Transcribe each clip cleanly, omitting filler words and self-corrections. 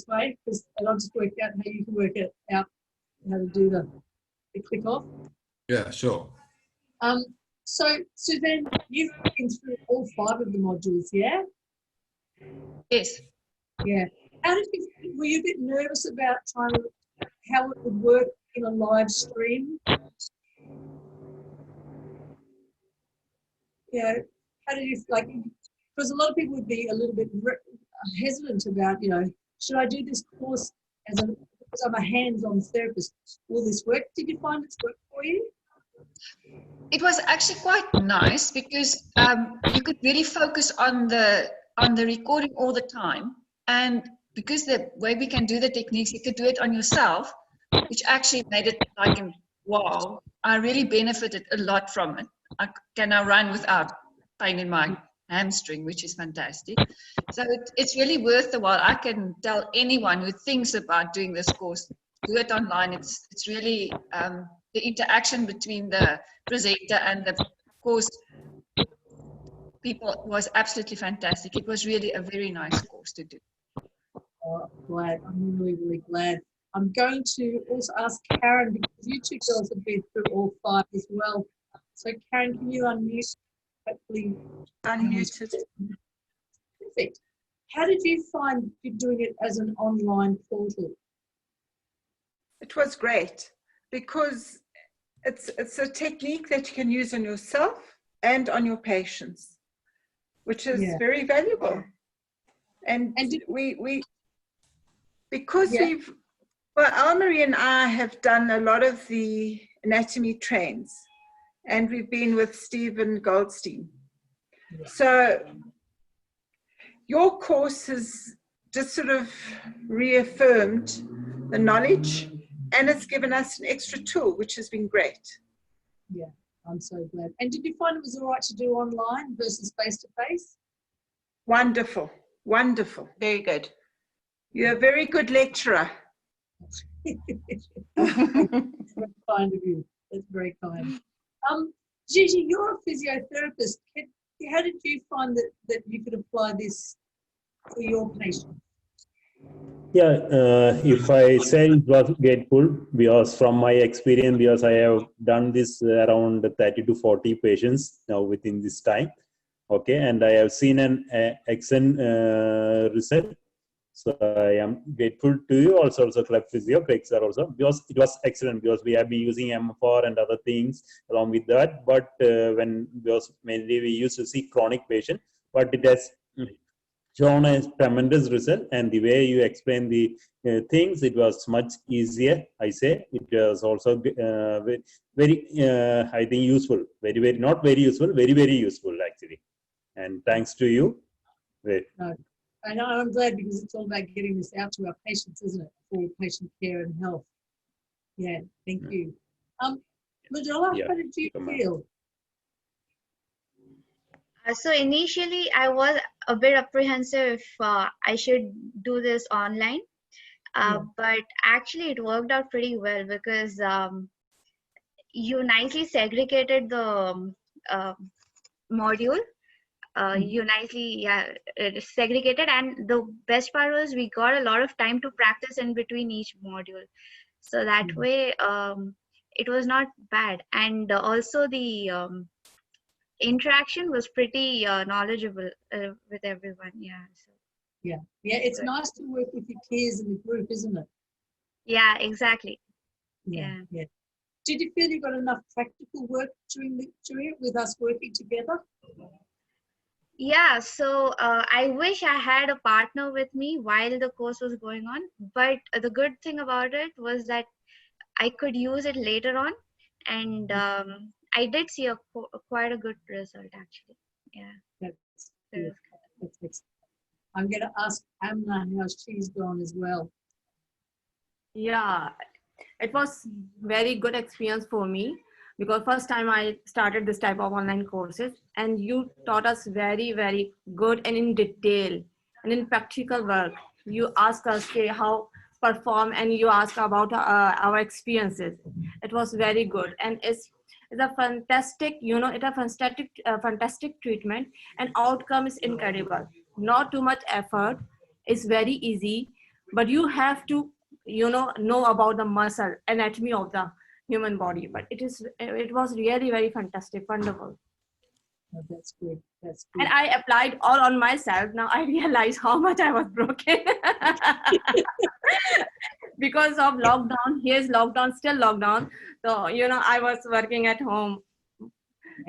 way, because I'll just work out how you can work it out, how to do the click off. Yeah, sure. So Suzanne, you've been through all 5 of the modules, yeah? Yes. Yeah. How did you, were you a bit nervous about trying to, how it would work in a live stream? Yeah. How did you, like, because a lot of people would be a little bit hesitant about, you know, should I do this course because I'm a hands-on therapist? Will this work? Did you find it's worked for you? It was actually quite nice because you could really focus on the recording all the time, and because the way we can do the techniques, you could do it on yourself, which actually made it like wow. I really benefited a lot from it. I can now run without pain in my hamstring, which is fantastic. So it's really worth the while. I can tell anyone who thinks about doing this course, do it online. It's really the interaction between the presenter and the course people was absolutely fantastic. It was really a very nice course to do. Oh, glad. I'm really, really glad. I'm going to also ask Karen, because you 2 girls have been through all 5 as well. So Karen, can you unmute? Hopefully Unmuted. Perfect. How did you find doing it as an online portal? It was great because it's a technique that you can use on yourself and on your patients, which is very valuable. And because Anne-Marie and I have done a lot of the anatomy trains, and we've been with Stephen Goldstein. So your course has just sort of reaffirmed the knowledge, and it's given us an extra tool, which has been great. Yeah, I'm so glad. And did you find it was all right to do online versus face-to-face? Wonderful, wonderful. Very good. You're a very good lecturer. That's very kind of you. That's very kind. Gigi, you're a physiotherapist. How did you find that you could apply this for your patients? Yeah, if I say it was grateful, because from my experience, because I have done this around 30 to 40 patients now within this time, okay, and I have seen an excellent result. So I am grateful to you also Club Physio, Craig sir also, because it was excellent, because we have been using MFR and other things along with that, but because mainly we used to see chronic patient, but it has shown a tremendous result, and the way you explain the things, it was much easier, I say. It was also very I think useful, very, not very useful, very, very useful actually. And thanks to you. I know, I'm glad, because it's all about getting this out to our patients, isn't it? For patient care and health. Yeah, thank you. Majola, how did you feel? So initially, I was a bit apprehensive if I should do this online, but actually it worked out pretty well, because you nicely segregated the module. You nicely segregated, and the best part was we got a lot of time to practice in between each module, so that way it was not bad. And also the interaction was pretty knowledgeable with everyone. It's nice to work with your peers in the group, isn't it? Yeah, exactly. Yeah. Did you feel you got enough practical work during it with us working together? Yeah, so I wish I had a partner with me while the course was going on, but the good thing about it was that I could use it later on, and I did see quite a good result actually. Yeah. That's excellent. I'm going to ask Amna how she's gone as well. Yeah, it was very good experience for me, because first time I started this type of online courses, and you taught us very, very good and in detail and in practical work. You asked us how perform, and you ask about our experiences. It was very good, and it's a fantastic, it's a fantastic treatment, and outcome is incredible. Not too much effort. It's very easy. but you have to, know about the muscle anatomy of the human body. But it was really very fantastic, wonderful. Oh, that's good. That's good. And I applied all on myself. Now I realize how much I was broken. Because of lockdown. Here's lockdown, still lockdown. So, I was working at home.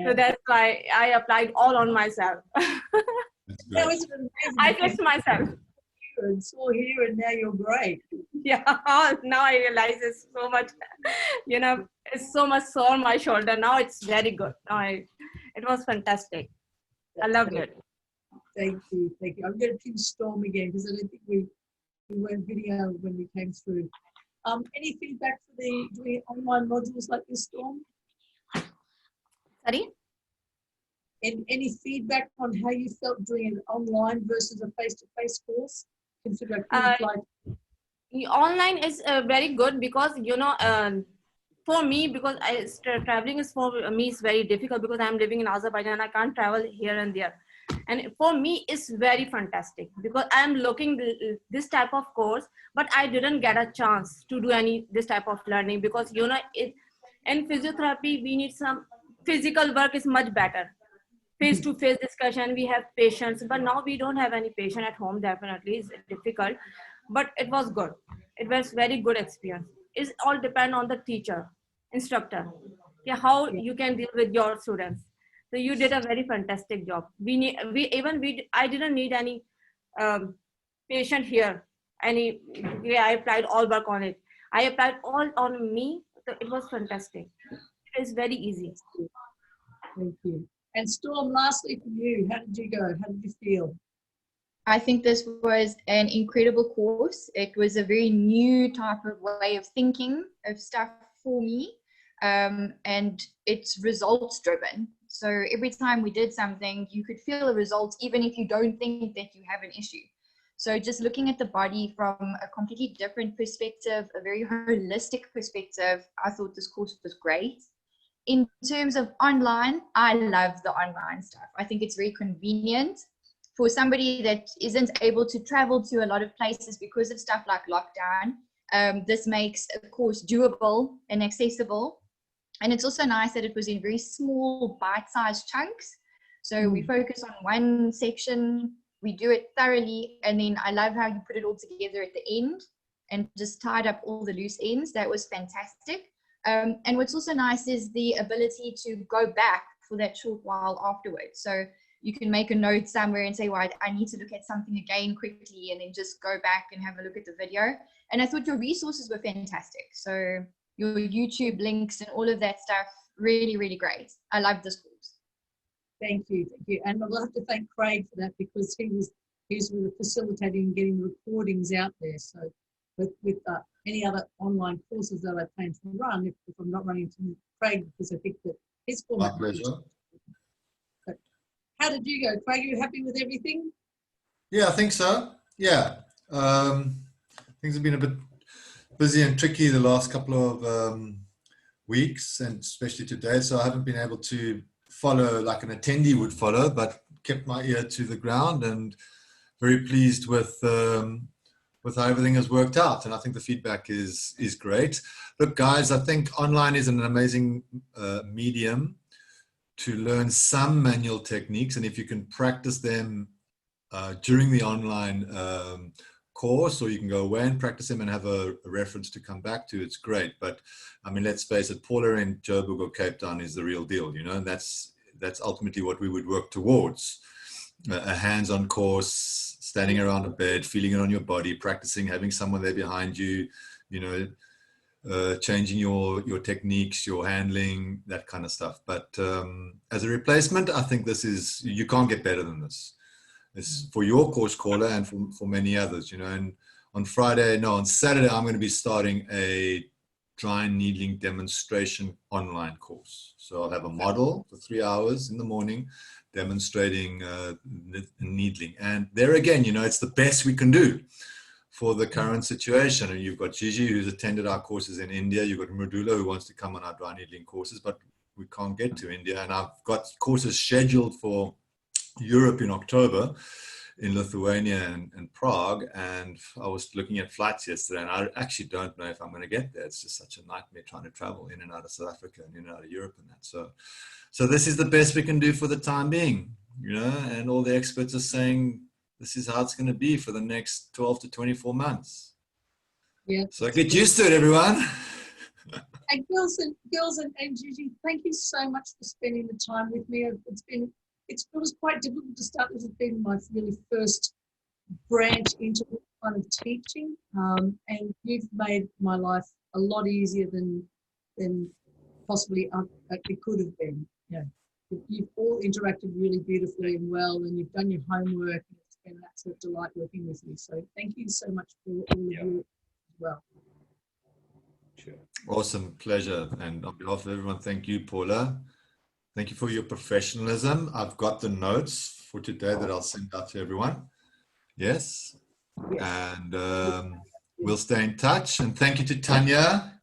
So that's why I applied all on myself. That was amazing. I fixed myself. And saw here, and now you're great. Yeah, now I realize it's so much, it's so much sore on my shoulder. Now it's very good. It was fantastic. I loved it. Thank you. Thank you. I'm going to pin Storm again because I don't think we weren't video when we came through. Any feedback for doing online modules like this, Storm? Sorry? Any feedback on how you felt doing it online versus a face-to-face course? Consider Online is very good because, for me, because traveling is for me is very difficult because I'm living in Azerbaijan. I can't travel here and there. And for me, it's very fantastic because I'm looking this type of course, but I didn't get a chance to do this type of learning because, in physiotherapy, we need some physical work is much better. Face-to-face discussion, we have patients, but now we don't have any patient at home. Definitely, it's difficult, but it was good. It was very good experience. It all depend on the teacher, instructor, how you can deal with your students. So you did a very fantastic job. I didn't need any patient here. I applied all work on it. I applied all on me. So it was fantastic. It is very easy. Thank you. And Storm, lastly from you, how did you go? How did you feel? I think this was an incredible course. It was a very new type of way of thinking of stuff for me, and it's results driven. So every time we did something, you could feel the results even if you don't think that you have an issue. So just looking at the body from a completely different perspective, a very holistic perspective, I thought this course was great. In terms of online, I love the online stuff. I think it's very convenient for somebody that isn't able to travel to a lot of places because of stuff like lockdown. This makes a course doable and accessible. And it's also nice that it was in very small bite-sized chunks. So we focus on one section, we do it thoroughly, and then I love how you put it all together at the end and just tied up all the loose ends. That was fantastic. And what's also nice is the ability to go back for that short while afterwards. So you can make a note somewhere and say, well, I need to look at something again quickly, and then just go back and have a look at the video. And I thought your resources were fantastic. So your YouTube links and all of that stuff, really, really great. I love this course. Thank you. Thank you. And I'd love to thank Craig for that because he was really facilitating and getting recordings out there. So with any other online courses that I plan to run, if I'm not running to Craig, because I think that his format. My pleasure. But how did you go, Craig? Are you happy with everything? Yeah, I think so. Yeah. Things have been a bit busy and tricky the last couple of weeks, and especially today. So I haven't been able to follow like an attendee would follow, but kept my ear to the ground and very pleased with how everything has worked out. And I think the feedback is great. Look, guys, I think online is an amazing medium to learn some manual techniques. And if you can practice them during the online course, or you can go away and practice them and have a reference to come back to, it's great. But I mean, let's face it, Paula in Joburg or Cape Town is the real deal, you know, and that's ultimately what we would work towards. A hands-on course, standing around a bed, feeling it on your body, practicing, having someone there behind you, you know, changing your techniques, your handling, that kind of stuff. But as a replacement, I think you can't get better than this. It's for your course caller and for many others, you know. And on Saturday, I'm going to be starting a dry needling demonstration online course. So I'll have a model for 3 hours in the morning demonstrating needling. And there again, you know, it's the best we can do for the current situation. And you've got Gigi, who's attended our courses in India. You've got Mridula, who wants to come on our dry needling courses, but we can't get to India. And I've got courses scheduled for Europe in October. in Lithuania and Prague, and I was looking at flights yesterday, and I actually don't know if I'm going to get there. It's just such a nightmare trying to travel in and out of South Africa and in and out of Europe and that. So this is the best we can do for the time being, you know, and all the experts are saying this is how it's going to be for the next 12 to 24 months. Yeah. So get used to it, everyone. And girls and Gigi, thank you so much for spending the time with me. It was quite difficult to start. This has been my really first branch into kind of teaching, and you've made my life a lot easier than possibly it could have been. Yeah, you've all interacted really beautifully and well, and you've done your homework. And it's been an absolute delight working with you. So thank you so much for all of you as well. Sure. Awesome, pleasure. And on behalf of everyone, thank you, Paula. Thank you for your professionalism. I've got the notes for today that I'll send out to everyone. Yes. And we'll stay in touch. And thank you to Tanya.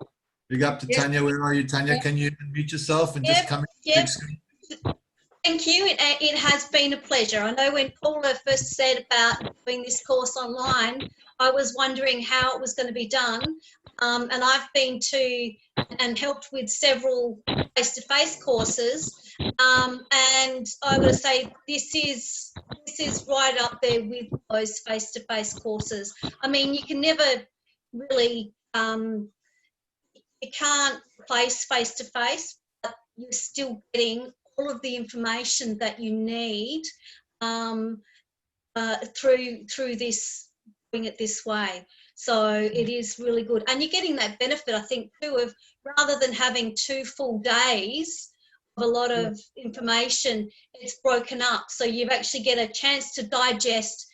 Big up to Tanya. Where are you, Tanya? Can you unmute yourself and just come in the big screen? Thank you. It has been a pleasure. I know when Paula first said about doing this course online, I was wondering how it was going to be done. And I've been to and helped with several face-to-face courses. And I would say this is right up there with those face-to-face courses. I mean, you can never really, you can't replace face-to-face, but you're still getting all of the information that you need through this, doing it this way. So it is really good. And you're getting that benefit, I think, too, of rather than having 2 full days of a lot of information, it's broken up. So you actually get a chance to digest,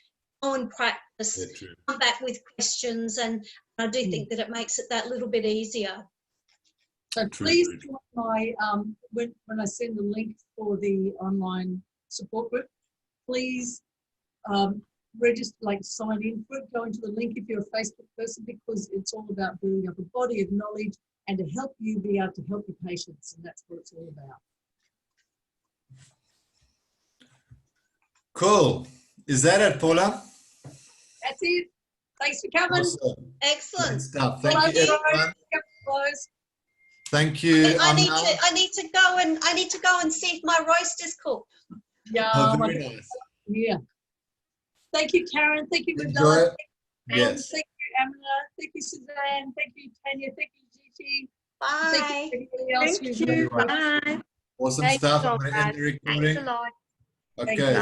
go and practice, come back with questions. And I do think that it makes it that little bit easier. So please join my, when I send the link for the online support group, please register, sign in for it, go into the link if you're a Facebook person, because it's all about building up a body of knowledge and to help you be able to help your patients, and that's what it's all about. Cool. Is that it, Paula? That's it. Thanks for coming. Awesome. Excellent. Great stuff. Thank you, everyone. Thank you. I need to go and see if my roast is cooked. Yeah. Oh, very nice. Yeah. Thank you, Karen. Thank you, Enjoy Mandela. it. Yes. Thank you, Amina. Thank you, Suzanne. Thank you, Tanya. Thank you, Gigi. Bye. Thank you, everybody else. Thank you. Bye. Awesome Thank you stuff. so I'm going to end much. the recording. Thanks a lot. Okay.